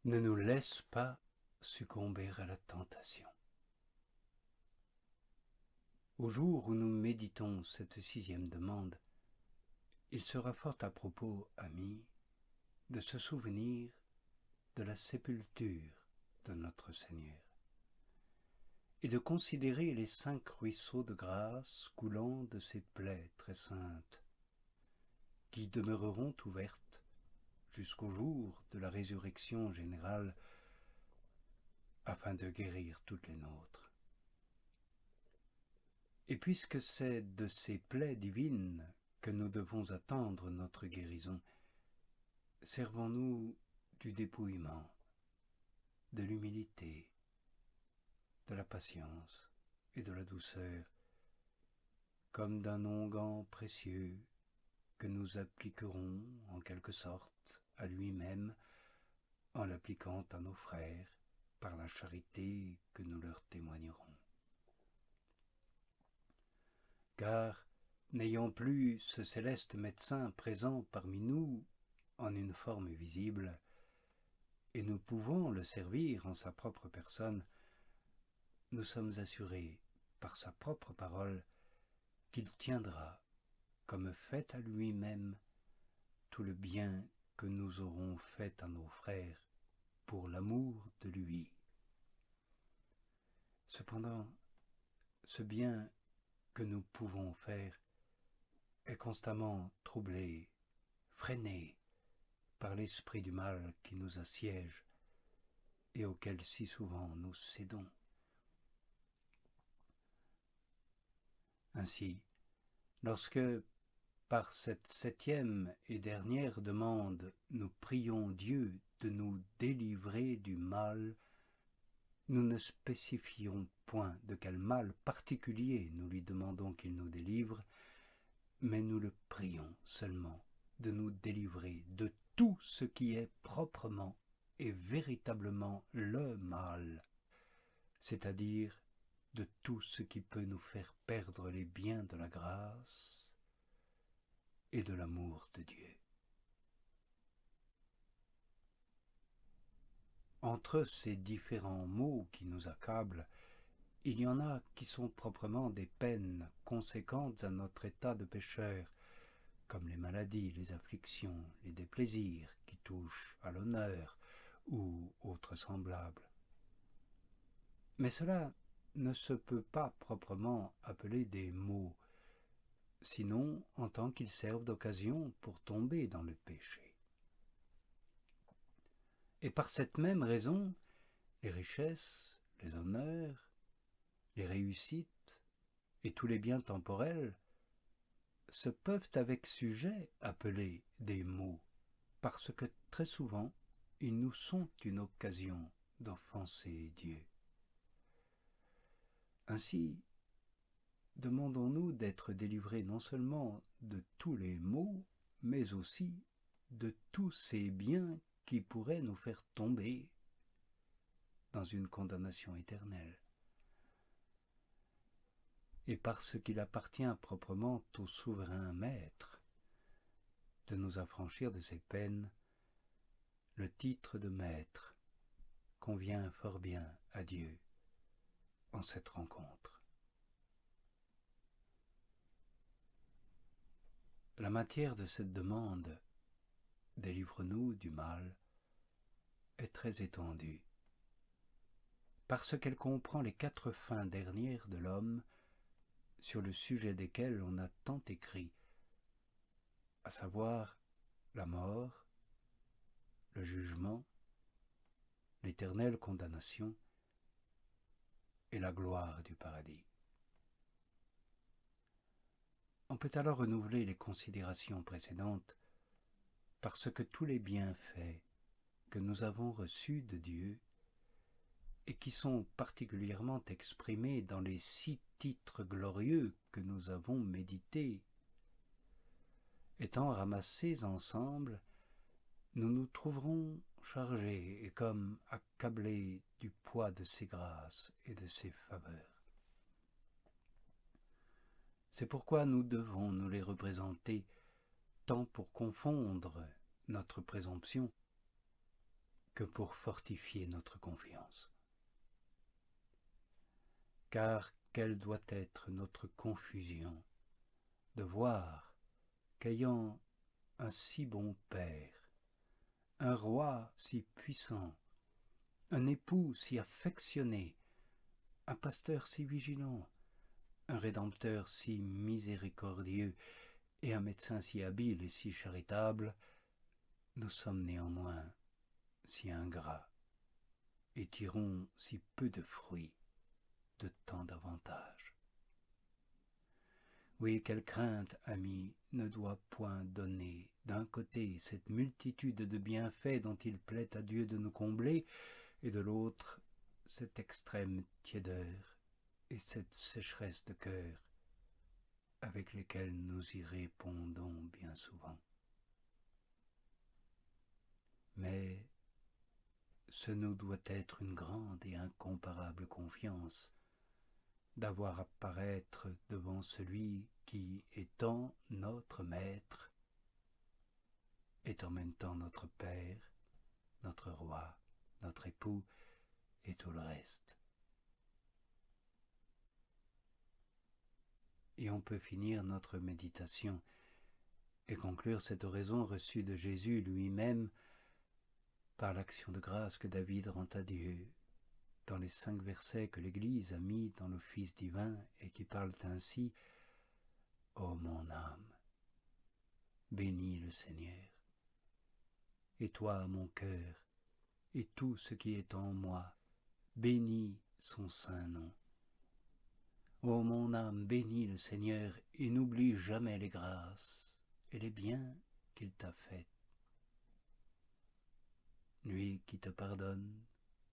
Ne nous laisse pas succomber à la tentation. Au jour où nous méditons cette 6e demande, il sera fort à propos, amis, de se souvenir de la sépulture de notre Seigneur et de considérer les 5 ruisseaux de grâce coulant de ses plaies très saintes, qui demeureront ouvertes jusqu'au jour de la résurrection générale afin de guérir toutes les nôtres. Et puisque c'est de ces plaies divines que nous devons attendre notre guérison, servons-nous du dépouillement, de l'humilité, de la patience et de la douceur, comme d'un onguent précieux que nous appliquerons en quelque sorte à lui-même en l'appliquant à nos frères par la charité que nous leur témoignerons. Car, n'ayant plus ce céleste médecin présent parmi nous en une forme visible, et nous pouvons le servir en sa propre personne, nous sommes assurés par sa propre parole qu'il tiendra comme fait à lui-même tout le bien que nous aurons fait à nos frères pour l'amour de lui. Cependant, ce bien que nous pouvons faire est constamment troublé, freiné par l'esprit du mal qui nous assiège et auquel si souvent nous cédons. Ainsi, lorsque, par cette 7e et dernière demande, nous prions Dieu de nous délivrer du mal, nous ne spécifions point de quel mal particulier nous lui demandons qu'il nous délivre, mais nous le prions seulement de nous délivrer de tout ce qui est proprement et véritablement le mal, c'est-à-dire de tout ce qui peut nous faire perdre les biens de la grâce et de l'amour de Dieu. Entre ces différents maux qui nous accablent, il y en a qui sont proprement des peines conséquentes à notre état de pécheur, comme les maladies, les afflictions, les déplaisirs qui touchent à l'honneur ou autres semblables. Mais cela ne se peut pas proprement appeler des maux, sinon en tant qu'ils servent d'occasion pour tomber dans le péché. Et par cette même raison, les richesses, les honneurs, les réussites et tous les biens temporels se peuvent avec sujet appeler des maux, parce que très souvent, ils nous sont une occasion d'offenser Dieu. Ainsi, demandons-nous d'être délivrés non seulement de tous les maux, mais aussi de tous ces biens qui pourraient nous faire tomber dans une condamnation éternelle. Et parce qu'il appartient proprement au souverain maître de nous affranchir de ces peines, le titre de maître convient fort bien à Dieu en cette rencontre. La matière de cette demande, délivre-nous du mal, est très étendue, parce qu'elle comprend les 4 fins dernières de l'homme sur le sujet desquelles on a tant écrit, à savoir la mort, le jugement, l'éternelle condamnation et la gloire du paradis. On peut alors renouveler les considérations précédentes parce que tous les bienfaits que nous avons reçus de Dieu et qui sont particulièrement exprimés dans les 6 titres glorieux que nous avons médités, étant ramassés ensemble, nous nous trouverons chargés et comme accablés du poids de ses grâces et de ses faveurs. C'est pourquoi nous devons nous les représenter tant pour confondre notre présomption que pour fortifier notre confiance. Car quelle doit être notre confusion de voir qu'ayant un si bon Père, un roi si puissant, un époux si affectionné, un pasteur si vigilant, un rédempteur si miséricordieux et un médecin si habile et si charitable, nous sommes néanmoins si ingrats et tirons si peu de fruits de tant d'avantages. Oui, quelle crainte, ami, ne doit point donner d'un côté cette multitude de bienfaits dont il plaît à Dieu de nous combler, et de l'autre cette extrême tiédeur et cette sécheresse de cœur avec lesquelles nous y répondons bien souvent. Mais ce nous doit être une grande et incomparable confiance d'avoir à paraître devant celui qui, étant notre Maître, est en même temps notre Père, notre Roi, notre époux et tout le reste. Et on peut finir notre méditation et conclure cette oraison reçue de Jésus lui-même par l'action de grâce que David rend à Dieu dans les 5 versets que l'Église a mis dans l'office divin et qui parlent ainsi: « Ô mon âme, bénis le Seigneur, et toi mon cœur, et tout ce qui est en moi, bénis son saint nom. Ô mon âme, bénis le Seigneur, et n'oublie jamais les grâces et les biens qu'il t'a faits. Lui qui te pardonne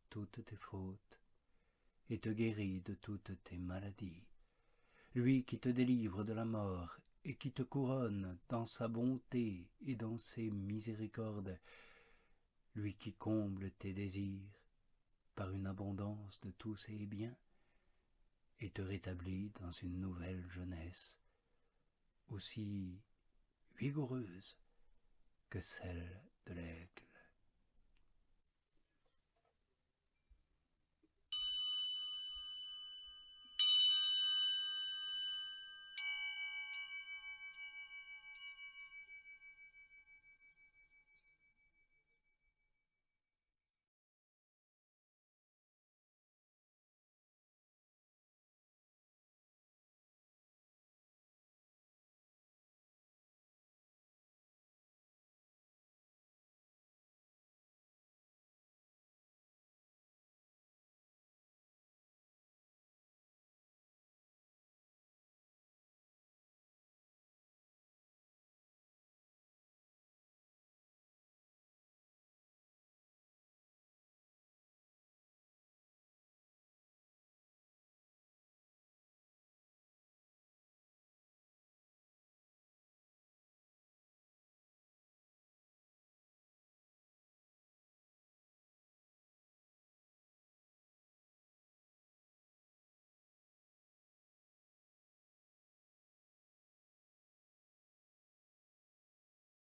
toutes tes fautes et te guérit de toutes tes maladies, lui qui te délivre de la mort et qui te couronne dans sa bonté et dans ses miséricordes, lui qui comble tes désirs par une abondance de tous ses biens et te rétablit dans une nouvelle jeunesse aussi vigoureuse que celle de l'aigle.